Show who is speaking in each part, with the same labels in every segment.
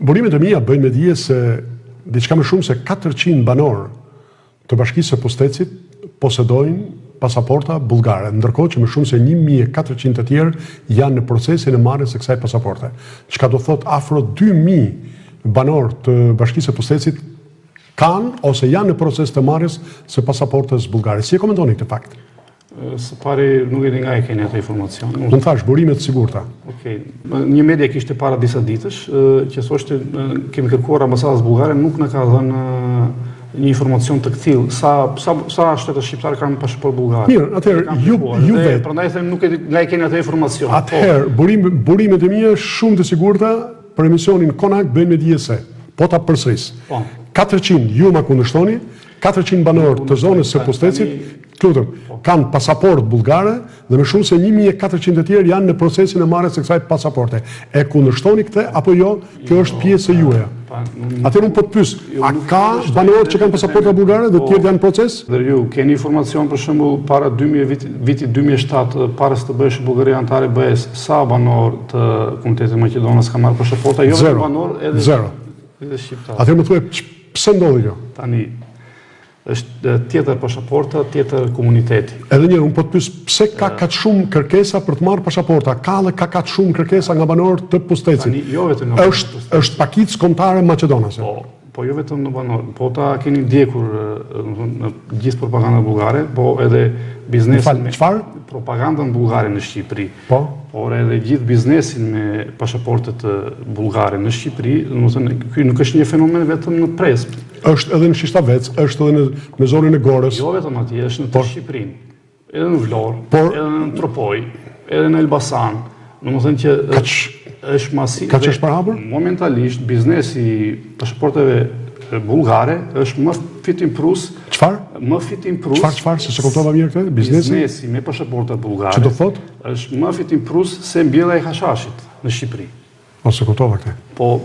Speaker 1: Burimet e mia bëjnë me dije se diçka më shumë se 400 banor të Bashkisë së Pustetësit posedojnë pasaporta bullgare, ndërkohë që më shumë se 1400 të tjerë janë në procesin e marrjes së kësaj pasaporte. Çka do thot afro 2000 banor të Bashkisë së Pustetësit kanë ose janë në proces të marrjes së pasaportës bullgare. Si e komentoni këtë fakt?
Speaker 2: Së pari nuk e di nga e keni atë informacion.
Speaker 1: Unë thash, burimet sigurta.
Speaker 2: Okej. Një media kishte para disa ditësh që thoshte kemi kërkuar ambasadës bullgare, nuk na ka dhënë një informacion të këtill. Sa shtetë shqiptar kanë pasaportë bullgare?
Speaker 1: Mirë, atëherë ju vetë.
Speaker 2: Prandaj them nuk e di nga e keni atë informacion.
Speaker 1: Atëherë, burimet e mia shumë të sigurta për emisionin Konak bëjnë me dije se po ta përsëris. 400 ju ma kundërshtoni, 400 banor të zonës së Pustetësit, kanë pasaportë bullgare dhe më shumë se 1400 të tjerë janë në procesin e marrjes së kësaj pasaporte. E kundërshtoni këtë apo jo? Kjo është pjesë e juaja. Atëherë unë po të pyes, a ka banorë që kanë pasaporta bullgare dhe të tjerë janë në proces?
Speaker 2: Dhe ju keni informacion për shembull para vitit 2007 para se të bëhesh Bullgaria antare e BE-s, sa banorë të Komunitetit të Maqedonës kanë marrë pasaporta, jo vetëm banorë, edhe shqiptar.
Speaker 1: Atëherë më thuaj pse ndodhi kjo?
Speaker 2: Tani është tjetër pasaporta, tjetër komuniteti.
Speaker 1: Edhe njëherë unë po të pyes pse ka kaq shumë kërkesa për të marrë pasaporta? Ka kaq shumë kërkesa nga banorët të Pustetësit?
Speaker 2: Tani jo vetëm nga
Speaker 1: është pakicë kombëtare maqedonase.
Speaker 2: Po jo vetëm në banorë, po ta keni ndjekur në gjithë propagandën bullgare, po edhe biznesin me propagandën bullgare në Shqipëri.
Speaker 1: Po.
Speaker 2: Por edhe gjithë biznesin me pasaportet bullgare në Shqipëri, domethënë ky nuk është një fenomen vetëm në Presp.
Speaker 1: Është edhe në Shishtavec, është edhe në zonën e Gorës.
Speaker 2: Jo vetëm atje, është në të Shqipërinë. Edhe në Vlorë, edhe në Tropoj, edhe në Elbasan. Domethënë që është masiv.
Speaker 1: Kaç është përhapur?
Speaker 2: Momentalisht biznesi i pasaporteve bullgare është më fitimprus.
Speaker 1: Çfarë?
Speaker 2: Më fitimprus.
Speaker 1: Çfarë? Se kuptova mirë këtë?
Speaker 2: Biznesi me pasaporta bullgare.
Speaker 1: Ç'do thotë?
Speaker 2: Është më fitimprus se mbjellja e hashashit në Shqipëri.
Speaker 1: Ose kuptova këtë.
Speaker 2: Po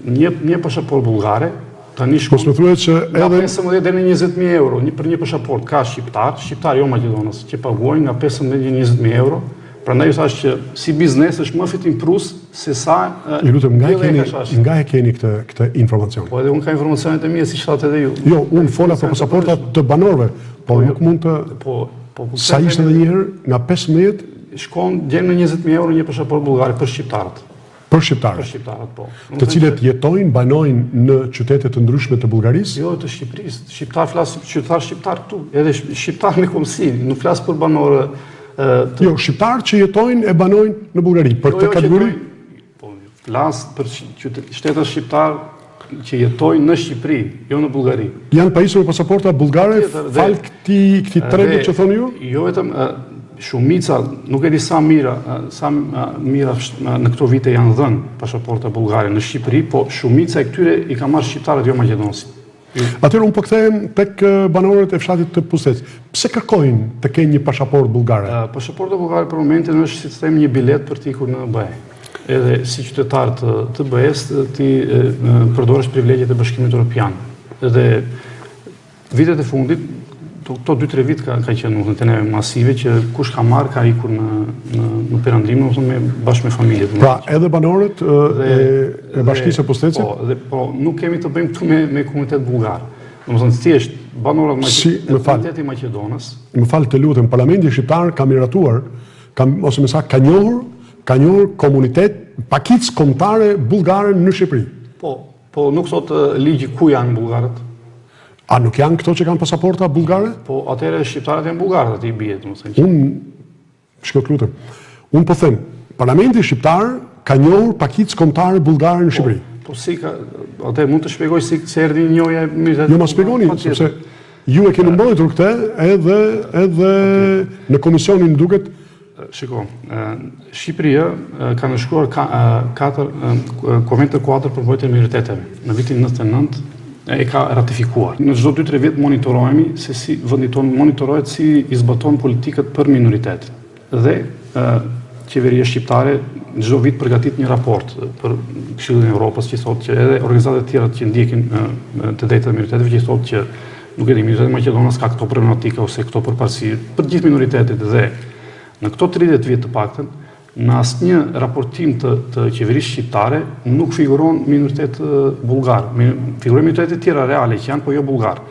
Speaker 2: një pasaportë bullgare tani shkon.
Speaker 1: Mos më thuhet që
Speaker 2: nga
Speaker 1: edhe
Speaker 2: 15 deri në 20.000 euro për një pasaportë ka shqiptar jo maqedonës, që paguajnë nga 15 deri në 20.000 euro. Prandaj ju thash që si biznes është më fitimprus se sa
Speaker 1: ju lutem nga e keni këtë informacion.
Speaker 2: Po edhe unë ka informacionet e mia siç thatë edhe ju.
Speaker 1: Jo, unë fola për pasaportat të banorëve, po nuk mund të sa ishte edhe një herë nga 15
Speaker 2: shkon deri në 20.000 euro një pasaportë bullgare për shqiptarët.
Speaker 1: Për shqiptarët.
Speaker 2: Për shqiptarët, po.
Speaker 1: Të cilët jetojnë, banojnë në qytete të ndryshme të Bullgarisë?
Speaker 2: Jo, të Shqipërisë. Shqiptar flas shqiptar këtu, edhe shqiptar me komsi, nuk flas për banorë.
Speaker 1: Jo, shqiptarë që jetojnë e banojnë në Bullgari, për të kategori?
Speaker 2: Po, flas për shtetet shqiptar që jetojnë në Shqipëri, jo në Bullgari.
Speaker 1: Janë pajisur me pasaporta bullgare fal këtij tregi që thoni ju?
Speaker 2: Jo vetëm shumica, nuk e di sa mira në këto vite janë dhënë pasaporta bullgare në Shqipëri, po shumica e këtyre i ka marrë shqiptarët jo maqedonësit.
Speaker 1: Atëherë unë po kthehem tek banorët e fshatit të Pustetës. Pse kërkojnë të kenë një pasaportë bullgare?
Speaker 2: Pasaporta bullgare për momentin është si të them një bilet për të ikur në BE. Edhe si qytetar të BE-s ti përdoresh privilegjet e Bashkimit Evropian. Edhe vitet e fundit, këto 2-3 vit ka qenë në teneve masive që kush ka marrë ka ikur në perandim, bashkë me familjet.
Speaker 1: Pra edhe banorët e Bashkisë së Pustetësit?
Speaker 2: Po nuk kemi të bëjmë këtu me komunitet bullgar. Domethënë thjesht banorët e komunitetit Maqedonës.
Speaker 1: Më fal të lutem, Parlamenti shqiptar ka miratuar, ose më saktë ka njohur komunitet pakicë kombëtare bullgare në Shqipëri.
Speaker 2: Po nuk thot ligji ku janë bullgarët.
Speaker 1: A nuk janë këto që kanë pasaporta bullgare?
Speaker 2: Po atëherë shqiptarët janë bullgarët aty i bie, domethënë.
Speaker 1: Unë po them, Parlamenti shqiptar ka njohur pakicë kombëtare bullgare në Shqipëri.
Speaker 2: Po si ka, atë mund të shpjegoj si erdhi njohja e mirë.
Speaker 1: Jo, ma shpjegoni, sepse ju e keni mbajtur këtë edhe në komisionin duket.
Speaker 2: Shiko, Shqipëria ka nënshkruar Konventin 4 për mbrojtjen e minoriteteve në vitin 99. E ka ratifikuar. Në çdo 2-3 vjet monitorohemi se si vendi tonë monitorohet si i zbaton politikët për minoritet. Dhe qeveria shqiptare çdo vit përgatit një raport për Këshillin e Evropës që thotë që edhe organizatat e tjera që ndjekin të drejtat e minoriteteve që thotë që nuk e di minoriteti Maqedonës ka këto problematika ose këto përparësi për gjithë minoritetet dhe në këto 30 vjet të paktën në asnjë raportim të qeverisë shqiptare nuk figuron minoritet bullgar. Figurojnë minoritete tjera reale që janë, po jo bullgar.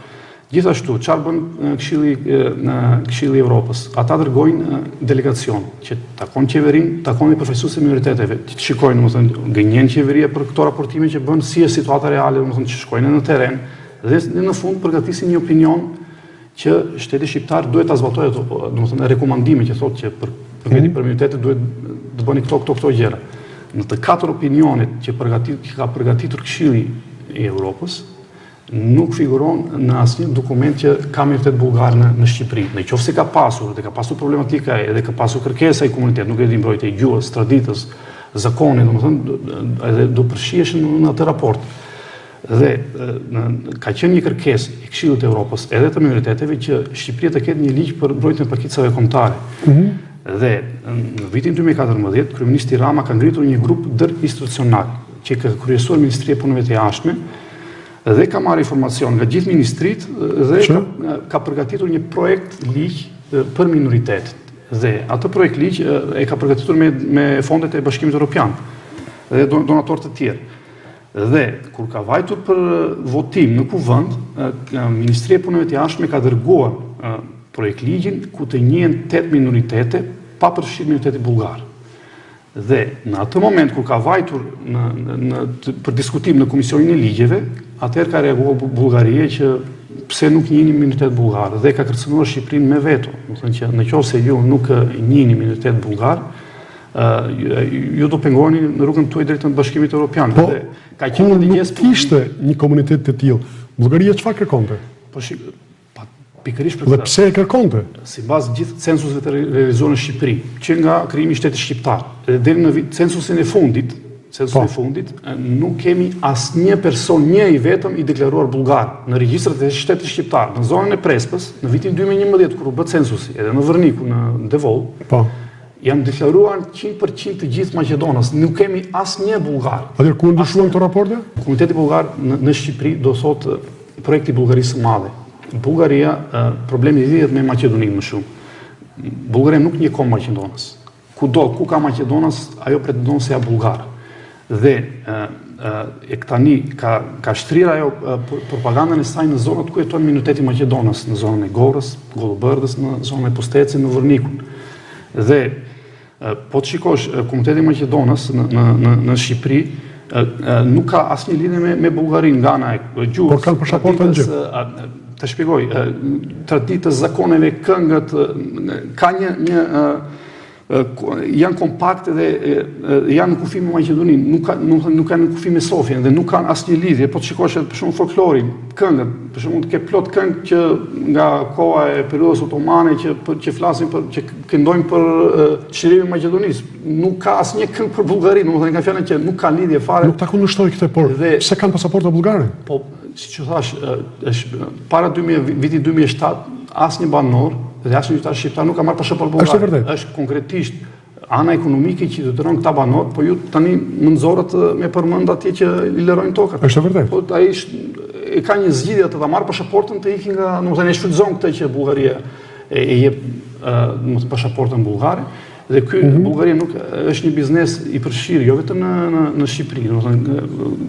Speaker 2: Gjithashtu, çfarë bën Këshilli i Evropës? Ata dërgojnë delegacion që takon qeverinë, takon përfaqësuesit e minoriteteve, që shikojnë, domethënë, gënjen qeveria për këto raportime që bën, si është situata reale, domethënë, që shkojnë në teren dhe në fund përgatisin një opinion që shteti shqiptar duhet ta zbatojë, domethënë, rekomandime që thotë që për minoritetet duhet të bëni këto gjëra. Në të katër opinionet që ka përgatitur Këshilli i Evropës, nuk figuron në asnjë dokument që ka minoritet bullgar në Shqipëri. Në qoftë se ka pasur, dhe ka pasur problematika edhe ka pasur kërkesa i komunitet, nuk e di mbrojtja e gjuhës, traditës, zakone, domethënë, edhe do përfshiheshin në atë raport. Dhe ka qenë një kërkesë e Këshillit të Evropës edhe të minoriteteve që Shqipëria të ketë një ligj për mbrojtjen e pakicave kombëtare. Dhe në vitin 2014, kryeministri Rama ka ngritur një grup ndërinstitucional që ka kryesuar Ministria e Punëve të Jashtme dhe ka marrë informacion nga gjithë ministrit dhe ka përgatitur një projekt ligj për minoritetet. Dhe atë projekt ligj e ka përgatitur me fondet e Bashkimit Evropian dhe donatorë të tjerë. Dhe kur ka vajtur për votim në kuvend, Ministria e Punëve të Jashtme ka dërguar projekt ligjin ku të njihen 8 minoritete pa përfshirë minoriteti bullgar. Dhe në atë moment kur ka vajtur për diskutim në Komisionin e Ligjeve, atëherë ka reaguar Bullgaria që pse nuk njihni minoritet bullgar dhe ka kërcënuar Shqipërinë me veto. Do të thënë që nëse ju nuk njihni minoritet bullgar, ju do pengoheni në rrugën tuaj drejt në Bashkimin Evropian.
Speaker 1: Po, nuk kishte një komunitet të tillë. Bullgaria çfarë kërkonte?
Speaker 2: Pikërisht për
Speaker 1: këtë. Dhe pse e kërkonte?
Speaker 2: Sipas gjithë censusëve të realizuar në Shqipëri, që nga krijimi i shtetit shqiptar, deri në censusin e fundit, nuk kemi asnjë person, një i vetëm i deklaruar bullgar në regjistrat e shtetit shqiptar. Në zonën e Prespës, në vitin 2011 kur u bë censusi, edhe në Vërniku, në Devoll, janë deklaruar 100% të gjithë maqedonës, nuk kemi asnjë bullgar.
Speaker 1: Atëherë ku ndryshuan këto raporte?
Speaker 2: Komuniteti bullgar në Shqipëri do thotë projekti i Bullgarisë së Madhe. Bullgaria, problemi lidhet me Maqedoninë më shumë. Bullgaria nuk njeh Maqedonës. Ku ka Maqedonës, ajo pretendon se ja bullgar. Dhe tani ka shtrirë ajo propagandën e saj në zonat ku jeton minoriteti Maqedonës, në zonën e Gorës, Gollobërdës, në zonën e Postecit, në Vërnikun. Dhe po të shikosh komuniteti Maqedonës në Shqipëri, nuk ka asnjë lidhje me Bullgarinë nga ana e gjuhës.
Speaker 1: Por kanë pasaportën gjë.
Speaker 2: Të shpjegoj, traditës, zakoneve, këngët, ka janë kompakte dhe janë në kufi me Maqedoninë, nuk kanë në kufi me Sofjen dhe nuk kanë asnjë lidhje. Po të shikosh për shembull folklorin, këngët, për shembull ke plot këngë që nga koha e periudhës otomane që flasin që këndojnë për çlirimin e Maqedonisë. Nuk ka asnjë këngë për Bullgarinë, domethënë nga fjalën që nuk ka lidhje fare.
Speaker 1: Nuk ta kundërshtoj këtë, por pse kanë pasaportë bullgare?
Speaker 2: Po, siç u thash, para vitit 2007 asnjë banor dhe asnjë qytetar shqiptar nuk ka marrë pasaportë bullgare. Është konkretisht ana ekonomike që i detyron këta banor, po ju tani më nxorët me përmend atje që i lërojnë tokat.
Speaker 1: Është vërtet.
Speaker 2: Po ai e ka një zgjidhje të ta marrë pasaportën të ikin nga, domethënë e shfrytëzon këtë që Bullgaria e jep domethënë pasaportën bullgare. Dhe Bullgaria nuk është një biznes i përfshirë, jo vetëm në Shqipëri. Domethënë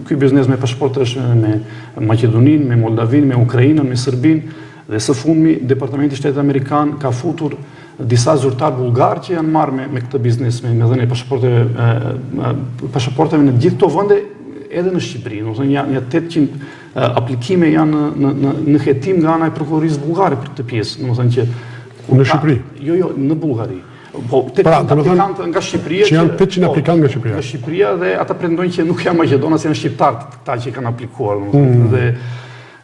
Speaker 2: ky biznes me pasaportë është me Maqedoninë, me Moldavinë, me Ukrainën, me Serbinë dhe së fundmi Departamenti i Shtetit Amerikan ka futur disa zyrtar bullgar që janë marrë me këtë biznes me dhënien e pasaporteve në gjithë këto vende edhe në Shqipëri. Domethënë janë 800 aplikime janë në hetim nga ana e prokurorisë bullgare për këtë pjesë. Domethënë që
Speaker 1: në Shqipëri.
Speaker 2: Jo, në Bullgari. Po, 800 aplikantë nga Shqipëria
Speaker 1: që janë 800 aplikantë nga Shqipëria.
Speaker 2: Nga Shqipëria dhe ata pretendojnë që nuk janë maqedonas, janë shqiptarë këta që kanë aplikuar.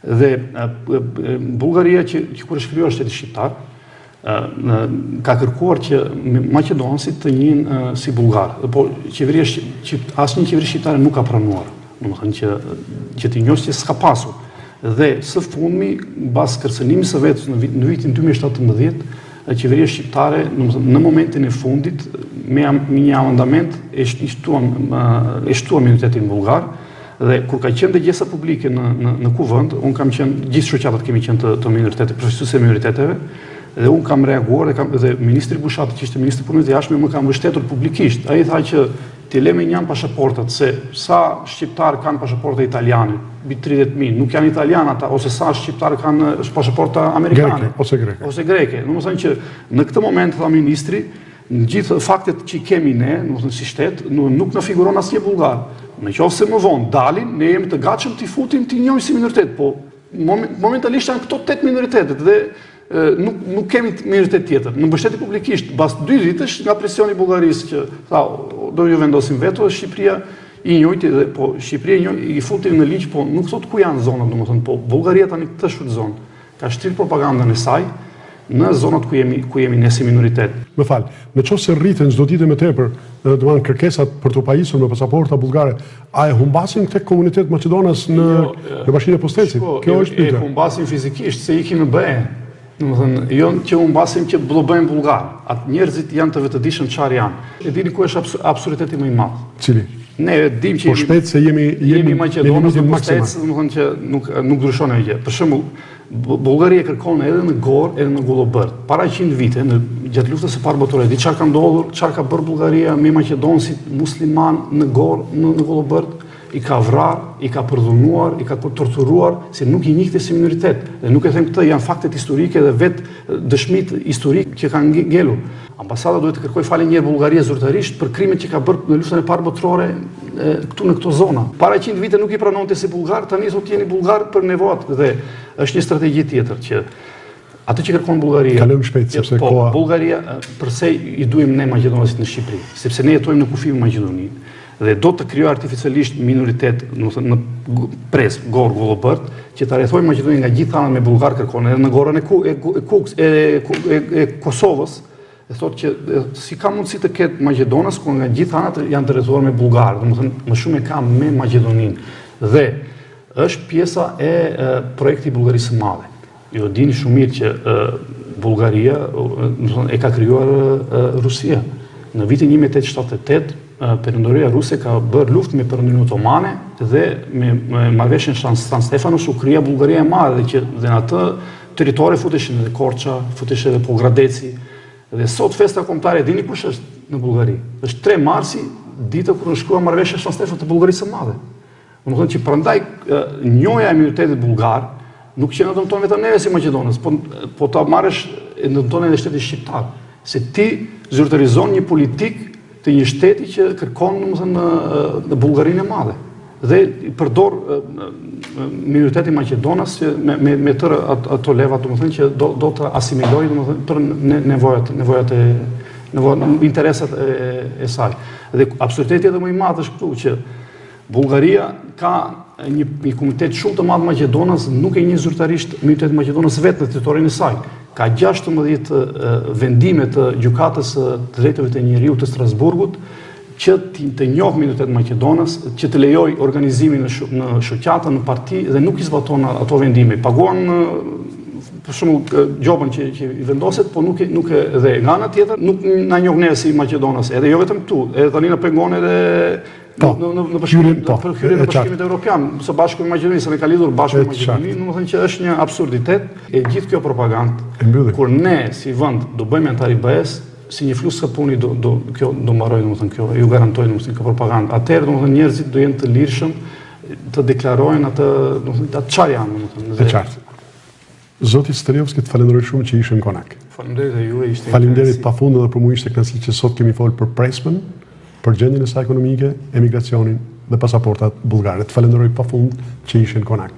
Speaker 2: Dhe Bullgaria që kur është krijuar shteti shqiptar, ka kërkuar që maqedonasit të njihen si bullgar. Po qeveria asnjë qeveri shqiptare nuk ka pranuar. Domethënë që të njohë që s'ka pasur. Dhe së fundmi, mbas kërcënimit së vetës në vitin 2017, qeveria shqiptare në momentin e fundit me një amandament e shtua minoritetin bullgar dhe kur ka qenë dëgjesa publike në kuvend, unë kam qenë, gjithë shoqatat kemi qenë të minoritetet, përfaqësues e minoriteteve Dhe unë kam reaguar dhe ministri Bushati, që ishte ministri punës dhe jashtme, më kam mbështetur publikisht. Ai tha që ti le me njën pasaportat, se sa shqiptarë kanë pasaporta italiane, mbi 30.000, nuk janë italianë ata, ose sa shqiptarë kanë pasaporta amerikane. Ose greke. Domethënë që në këtë moment, tha ministri, në gjithë faktet që i kemi ne, si shtet, nuk në figuron asnjë bullgar. Në qoftë se më vonë dalin, ne jemi të gatshëm t'i futim t'i njohim si minoritet, po momentalisht janë këto 8 minoritetet dhe nuk kemi minoritet tjetër. Në mbështetje publikisht, pas 2 ditësh nga presioni i Bullgarisë që tha do ju vendosim veto, Shqipëria i njojti dhe po Shqipëria i futi në ligj, po nuk thot ku janë zonat, domethënë, po Bullgaria tani këtë shfrytëzon. Ka shtrirë propagandën e saj në zonat ku jemi ne si minoritet.
Speaker 1: Më fal, në qoftë se rriten çdo ditë më tepër, domethënë kërkesat për të pajisur me pasaporta bullgare, a e humbasin tek komuniteti Maqedonas në Bashkinë e Postecit? Kjo është pyetja.
Speaker 2: E humbasin fizikisht se ikin në BE. Domethënë, jo që humbasim që do bëjmë bullgar. Atë njerëzit janë të vetëdijshëm çfarë janë. E dini ku është absurditeti më i madh?
Speaker 1: Cili?
Speaker 2: Ne dim që
Speaker 1: po shpejt se jemi
Speaker 2: Maqedonas në Postec, domethënë që nuk ndryshon asgjë. Për shembull, Bullgaria kërkon edhe në Gorë, edhe në Golobrd. Para 100 vite, gjatë luftës së parë botërore, di çfarë ka ndodhur, çfarë ka bërë Bullgaria me maqedonësit musliman në Gorë, në Golobrd, i ka vrarë, i ka përdhunuar, i ka torturuar, se nuk i njihte si minoritet. Dhe nuk e them këtë, janë faktet historike dhe vetë dëshmitë historike që kanë ngelur. Ambasada duhet të kërkoj falje një herë Bullgaria zyrtarisht për krimet që ka bërë në luftën e parë botërore këtu në këto zona. Para 100 vite nuk i pranonte si bullgar, tani thotë jeni bullgar për nevojat dhe është një strategji tjetër që atë që kërkon Bullgaria.
Speaker 1: Kalojmë shpejt sepse koha.
Speaker 2: Bullgaria përse i duim ne maqedonasit në Shqipëri, sepse ne jetojmë në kufi me Maqedoninë dhe do të krijojë artificialisht minoritet në Pres, Gorë, Golobrd, që ta rrethojmë Maqedoninë nga gjithë anët me bullgar kërkon edhe në gorën e Kosovës. E thotë që si ka mundësi të ketë Maqedonas ku nga gjithë anët janë të rrethuar me bullgar, domethënë më shumë e ka me Maqedoninë. Dhe është pjesa e projektit i Bullgarisë së Madhe. Ju dini shumë mirë që Bullgaria e ka krijuar Rusia. Në vitin 1878 Perëndoria ruse ka bërë luftë me Perëndorinë Otomane dhe me marrëveshjen San Stefanos u krija Bullgaria e Madhe dhe në atë territore futeshin edhe Korça, futeshin edhe Pogradeci. Dhe sot festa kombëtare, dini kush është në Bullgari? Është 3 marsi, dita kur shkruan marrëveshja San Stefano të Bullgarisë së Madhe. Domethënë që prandaj njohja e minoritetit bullgar nuk që në dëmton vetëm neve si Maqedonës, po ta marrësh e dëmton edhe shtetin shqiptar. Se ti zyrtarizon një politik të një shteti që kërkon në Bullgarinë e Madhe. Dhe i përdor minoriteti Maqedonas me tërë ato leva, domethënë që do të asimilojë domethënë për nevojat interesat e saj. Dhe absurditeti edhe më i madh është këtu që Bullgaria ka një komunitet shumë të madh Maqedonas, nuk e njeh zyrtarisht minoritetin Maqedonas vetë në territorin e saj. Ka 16 vendime të gjykatës së drejtave të njeriut të Strasburgut që të njohë minoritetin Maqedonas, që të lejoj organizimin në shoqata, në parti dhe nuk i zbaton ato vendime. Paguan për shumë gjobën që i vendoset, po nuk e dhe nga ana tjetër nuk na njoh ne si Maqedonas, edhe jo vetëm këtu, edhe tani na pengon edhe në Bashkimin Evropian, së bashku me Maqedoninë, se ne ka lidhur bashkë me Maqedoninë, domethënë që është një absurditet e gjithë kjo propagandë. Kur ne si vend do bëjmë antar i BE-s, si një flus sapuni kjo do mbarojë, domethënë kjo ju garantoj domethënë kjo propagandë. Atëherë domethënë njerëzit do jenë të lirshëm të deklarojnë atë domethënë atë çfarë janë domethënë. Është qartë.
Speaker 1: Zoti Steriovski, të falenderoj shumë që ishe në Konak.
Speaker 2: Faleminderit dhe juve, ishte
Speaker 1: faleminderit pafund edhe për mua ishte kënaqësi që sot kemi folur për Prespen, për gjendjen e saj ekonomike, emigracionin dhe pasaportat bullgare. Të falenderoj pafund që ishe në Konak.